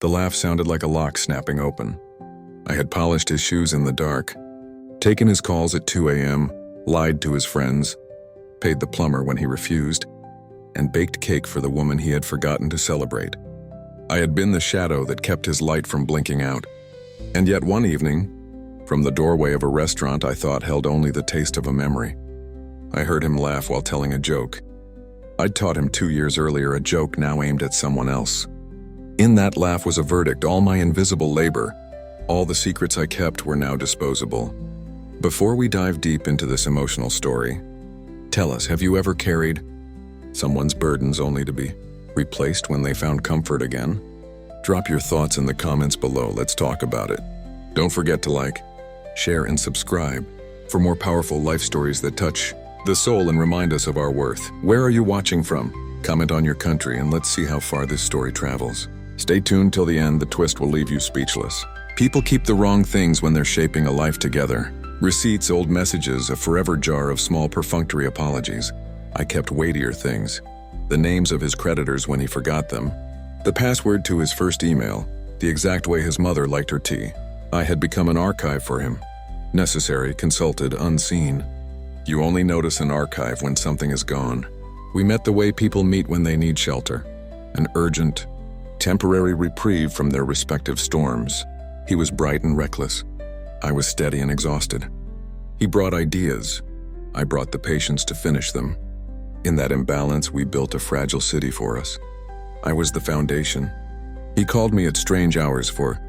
The laugh sounded like a lock snapping open. I had polished his shoes in the dark, taken his calls at 2 a.m., lied to his friends, paid the plumber when he refused, and baked cake for the woman he had forgotten to celebrate. I had been the shadow that kept his light from blinking out. And yet one evening, from the doorway of a restaurant I thought held only the taste of a memory, I heard him laugh while telling a joke. I'd taught him 2 years earlier a joke now aimed at someone else. In that laugh was a verdict. All my invisible labor, all the secrets I kept were now disposable. Before we dive deep into this emotional story, tell us, have you ever carried someone's burdens only to be replaced when they found comfort again? Drop your thoughts in the comments below. Let's talk about it. Don't forget to like, share, and subscribe for more powerful life stories that touch the soul and remind us of our worth. Where are you watching from? Comment on your country and let's see how far this story travels. Stay tuned till the end. The twist will leave you speechless. People keep the wrong things when they're shaping a life together. Receipts, old messages, a forever jar of small perfunctory apologies. I kept weightier things. The names of his creditors when he forgot them. The password to his first email. The exact way his mother liked her tea. I had become an archive for him. Necessary, consulted, unseen. You only notice an archive when something is gone. We met the way people meet when they need shelter. An urgent, temporary reprieve from their respective storms. He was bright and reckless. I was steady and exhausted. He brought ideas. I brought the patience to finish them. In that imbalance, we built a fragile city for us. I was the foundation. He called me at strange hours for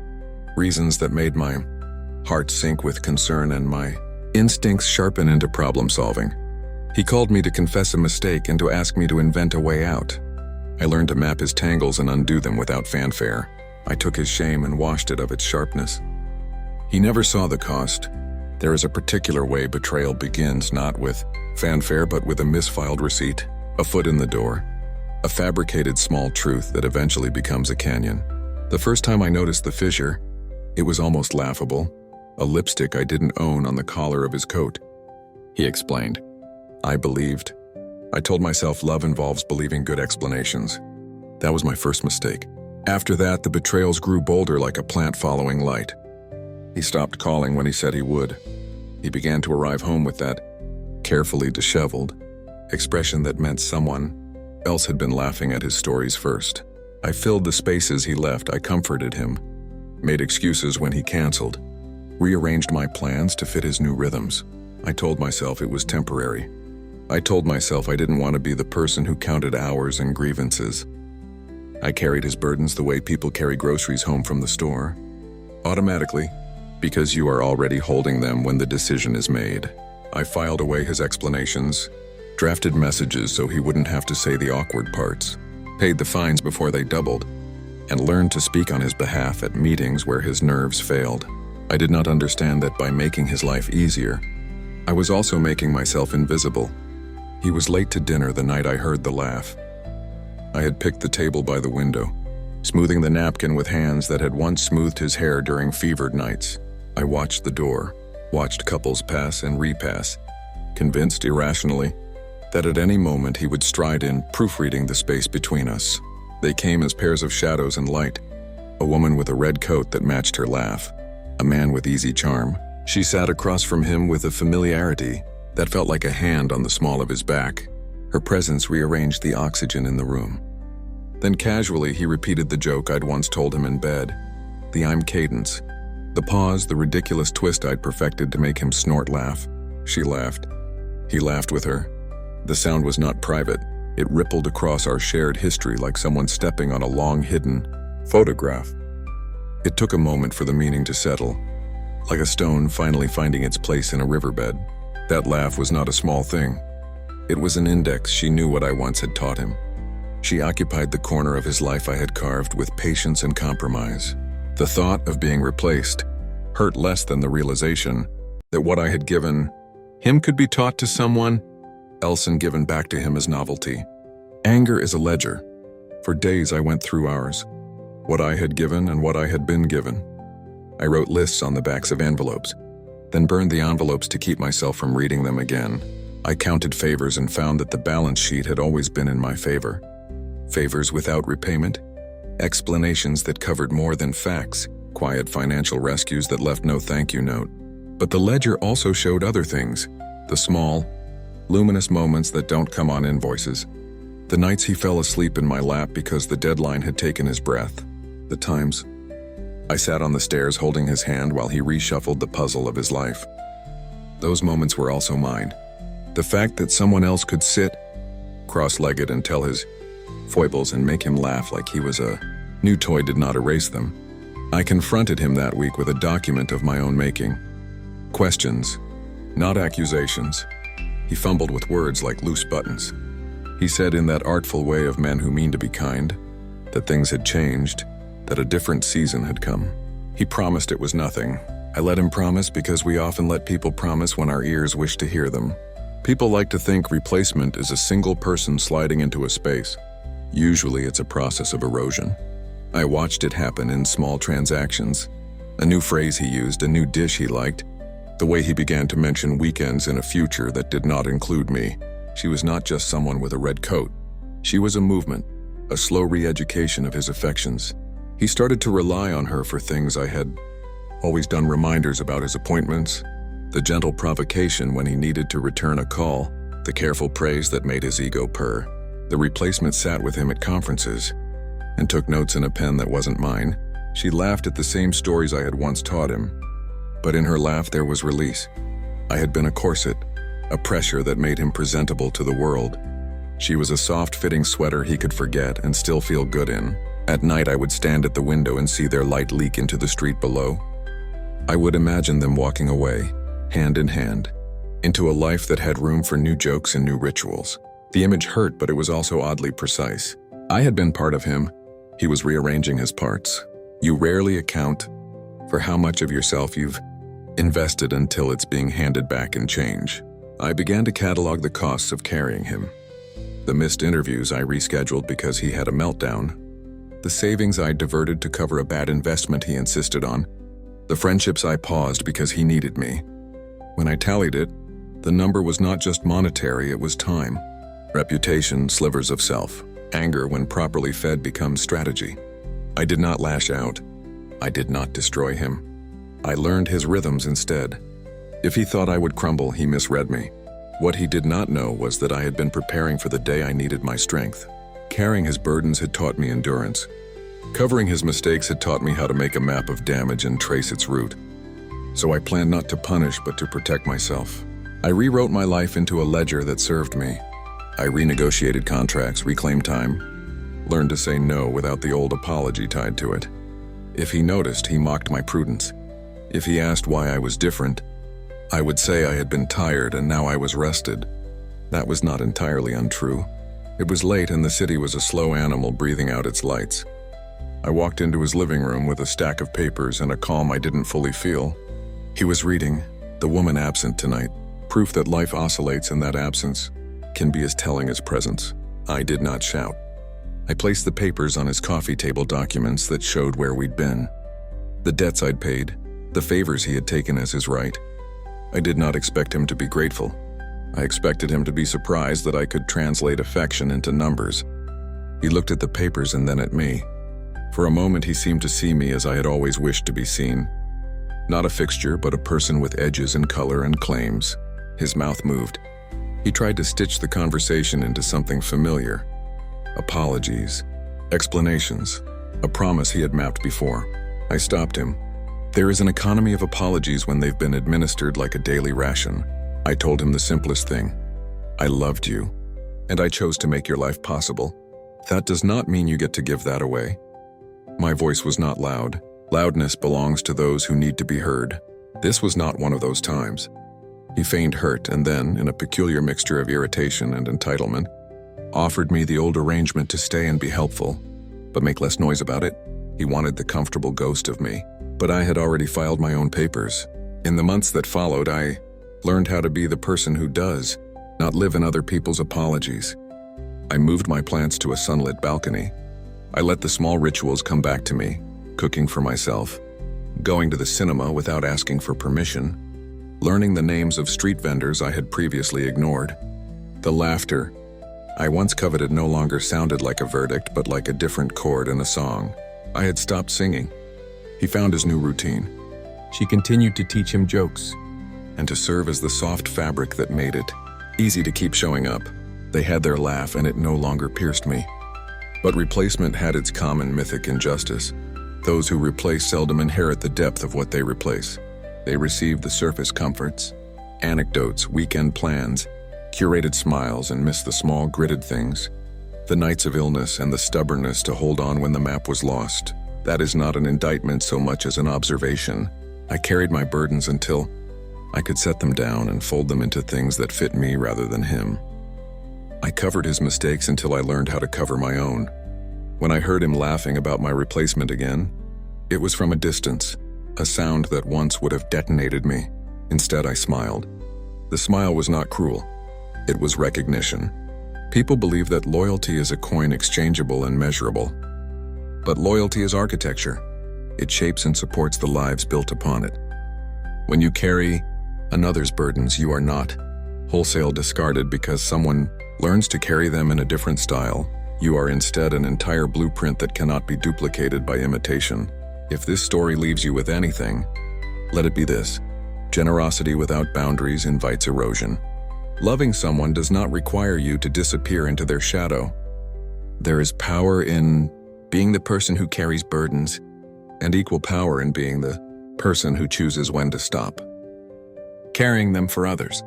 reasons that made my heart sink with concern and my instincts sharpen into problem solving. He called me to confess a mistake and to ask me to invent a way out. I learned to map his tangles and undo them without fanfare. I took his shame and washed it of its sharpness. He never saw the cost. There is a particular way betrayal begins, not with fanfare but with a misfiled receipt, a foot in the door, a fabricated small truth that eventually becomes a canyon. The first time I noticed the fissure, it was almost laughable. A lipstick I didn't own on the collar of his coat. He explained. I believed. I told myself love involves believing good explanations. That was my first mistake. After that, the betrayals grew bolder like a plant following light. He stopped calling when he said he would. He began to arrive home with that carefully disheveled expression that meant someone else had been laughing at his stories first. I filled the spaces he left. I comforted him, made excuses when he canceled, rearranged my plans to fit his new rhythms. I told myself it was temporary. I told myself I didn't want to be the person who counted hours and grievances. I carried his burdens the way people carry groceries home from the store. Automatically, because you are already holding them when the decision is made. I filed away his explanations, drafted messages so he wouldn't have to say the awkward parts, paid the fines before they doubled, and learned to speak on his behalf at meetings where his nerves failed. I did not understand that by making his life easier, I was also making myself invisible. He was late to dinner the night I heard the laugh. I had picked the table by the window, smoothing the napkin with hands that had once smoothed his hair during fevered nights. I watched the door, watched couples pass and repass, convinced irrationally that at any moment he would stride in, proofreading the space between us. They came as pairs of shadows and light, a woman with a red coat that matched her laugh, a man with easy charm. She sat across from him with a familiarity that felt like a hand on the small of his back. Her presence rearranged the oxygen in the room. Then casually he repeated the joke I'd once told him in bed, the I'm cadence, the pause, the ridiculous twist I'd perfected to make him snort laugh. She laughed. He laughed with her. The sound was not private. It rippled across our shared history like someone stepping on a long-hidden photograph. It took a moment for the meaning to settle, like a stone finally finding its place in a riverbed. That laugh was not a small thing. It was an index. She knew what I once had taught him. She occupied the corner of his life I had carved with patience and compromise. The thought of being replaced hurt less than the realization that what I had given him could be taught to someone else and given back to him as novelty. Anger is a ledger. For days I went through ours, what I had given and what I had been given. I wrote lists on the backs of envelopes, then burned the envelopes to keep myself from reading them again. I counted favors and found that the balance sheet had always been in my favor. Favors without repayment, explanations that covered more than facts, quiet financial rescues that left no thank you note. But the ledger also showed other things, the small, luminous moments that don't come on invoices. The nights he fell asleep in my lap because the deadline had taken his breath. The times I sat on the stairs holding his hand while he reshuffled the puzzle of his life. Those moments were also mine. The fact that someone else could sit cross-legged and tell his foibles and make him laugh like he was a new toy did not erase them. I confronted him that week with a document of my own making. Questions, not accusations. He fumbled with words like loose buttons. He said in that artful way of men who mean to be kind, that things had changed, that a different season had come. He promised it was nothing. I let him promise because we often let people promise when our ears wish to hear them. People like to think replacement is a single person sliding into a space. Usually it's a process of erosion. I watched it happen in small transactions. A new phrase he used, a new dish he liked, the way he began to mention weekends in a future that did not include me. She was not just someone with a red coat. She was a movement, a slow re-education of his affections. He started to rely on her for things I had always done, reminders about his appointments, the gentle provocation when he needed to return a call, the careful praise that made his ego purr. The replacement sat with him at conferences and took notes in a pen that wasn't mine. She laughed at the same stories I had once taught him, but in her laugh there was release. I had been a corset, a pressure that made him presentable to the world. She was a soft-fitting sweater he could forget and still feel good in. At night I would stand at the window and see their light leak into the street below. I would imagine them walking away, hand in hand, into a life that had room for new jokes and new rituals. The image hurt, but it was also oddly precise. I had been part of him. He was rearranging his parts. You rarely account for how much of yourself you've invested until it's being handed back in change. I began to catalog the costs of carrying him. The missed interviews I rescheduled because he had a meltdown. The savings I diverted to cover a bad investment he insisted on. The friendships I paused because he needed me. When I tallied it, the number was not just monetary, it was time. Reputation, slivers of self. Anger, when properly fed, becomes strategy. I did not lash out. I did not destroy him. I learned his rhythms instead. If he thought I would crumble, he misread me. What he did not know was that I had been preparing for the day I needed my strength. Carrying his burdens had taught me endurance. Covering his mistakes had taught me how to make a map of damage and trace its root. So I planned not to punish, but to protect myself. I rewrote my life into a ledger that served me. I renegotiated contracts, reclaimed time, learned to say no without the old apology tied to it. If he noticed, he mocked my prudence. If he asked why I was different, I would say I had been tired and now I was rested. That was not entirely untrue. It was late and the city was a slow animal breathing out its lights. I walked into his living room with a stack of papers and a calm I didn't fully feel. He was reading, "The Woman Absent Tonight," proof that life oscillates and that absence can be as telling as presence. I did not shout. I placed the papers on his coffee table, documents that showed where we'd been. The debts I'd paid, the favors he had taken as his right. I did not expect him to be grateful. I expected him to be surprised that I could translate affection into numbers. He looked at the papers and then at me. For a moment he seemed to see me as I had always wished to be seen. Not a fixture, but a person with edges and color and claims. His mouth moved. He tried to stitch the conversation into something familiar. Apologies, explanations, a promise he had mapped before. I stopped him. There is an economy of apologies when they've been administered like a daily ration. I told him the simplest thing. I loved you, and I chose to make your life possible. That does not mean you get to give that away. My voice was not loud. Loudness belongs to those who need to be heard. This was not one of those times. He feigned hurt and then, in a peculiar mixture of irritation and entitlement, offered me the old arrangement to stay and be helpful, but make less noise about it. He wanted the comfortable ghost of me, but I had already filed my own papers. In the months that followed, I learned how to be the person who does, not live in other people's apologies. I moved my plants to a sunlit balcony. I let the small rituals come back to me, cooking for myself, going to the cinema without asking for permission, learning the names of street vendors I had previously ignored. The laughter, I once coveted no longer sounded like a verdict, but like a different chord in a song. I had stopped singing. He found his new routine. She continued to teach him jokes. And to serve as the soft fabric that made it easy to keep showing up. They had their laugh and it no longer pierced me. But replacement had its common mythic injustice. Those who replace seldom inherit the depth of what they replace. They receive the surface comforts, anecdotes, weekend plans, curated smiles, and miss the small gritted things. The nights of illness and the stubbornness to hold on when the map was lost. That is not an indictment so much as an observation. I carried my burdens until I could set them down and fold them into things that fit me rather than him. I covered his mistakes until I learned how to cover my own. When I heard him laughing about my replacement again, it was from a distance, a sound that once would have detonated me. Instead, I smiled. The smile was not cruel. It was recognition. People believe that loyalty is a coin exchangeable and measurable. But loyalty is architecture. It shapes and supports the lives built upon it. When you carry another's burdens, you are not wholesale discarded because someone learns to carry them in a different style. You are instead an entire blueprint that cannot be duplicated by imitation. If this story leaves you with anything, let it be this. Generosity without boundaries invites erosion. Loving someone does not require you to disappear into their shadow. There is power in being the person who carries burdens, and equal power in being the person who chooses when to stop carrying them for others.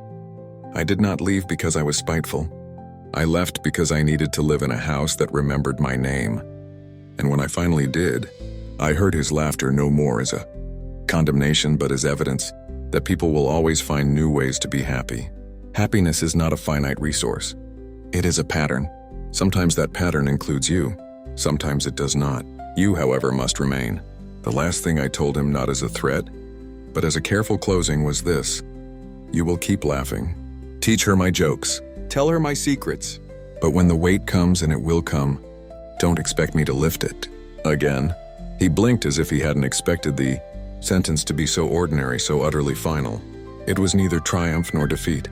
I did not leave because I was spiteful. I left because I needed to live in a house that remembered my name. And when I finally did, I heard his laughter no more as a condemnation but as evidence that people will always find new ways to be happy. Happiness is not a finite resource. It is a pattern. Sometimes that pattern includes you. Sometimes it does not. You, however, must remain. The last thing I told him, not as a threat, but as a careful closing, was this. You will keep laughing. Teach her my jokes. Tell her my secrets. But when the weight comes, and it will come, don't expect me to lift it. Again. He blinked as if he hadn't expected the sentence to be so ordinary, so utterly final. It was neither triumph nor defeat.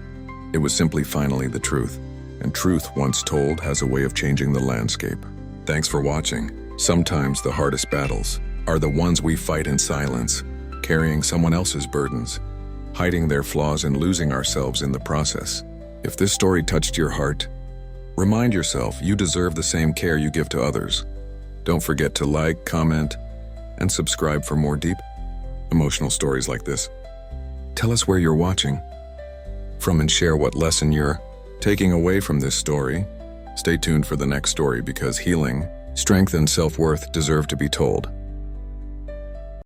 It was simply finally the truth. And truth, once told, has a way of changing the landscape. Thanks for watching. Sometimes the hardest battles are the ones we fight in silence, carrying someone else's burdens, hiding their flaws and losing ourselves in the process. If this story touched your heart, remind yourself you deserve the same care you give to others. Don't forget to like, comment, and subscribe for more deep, emotional stories like this. Tell us where you're watching from and share what lesson you're taking away from this story. Stay tuned for the next story because healing, strength, and self-worth deserve to be told.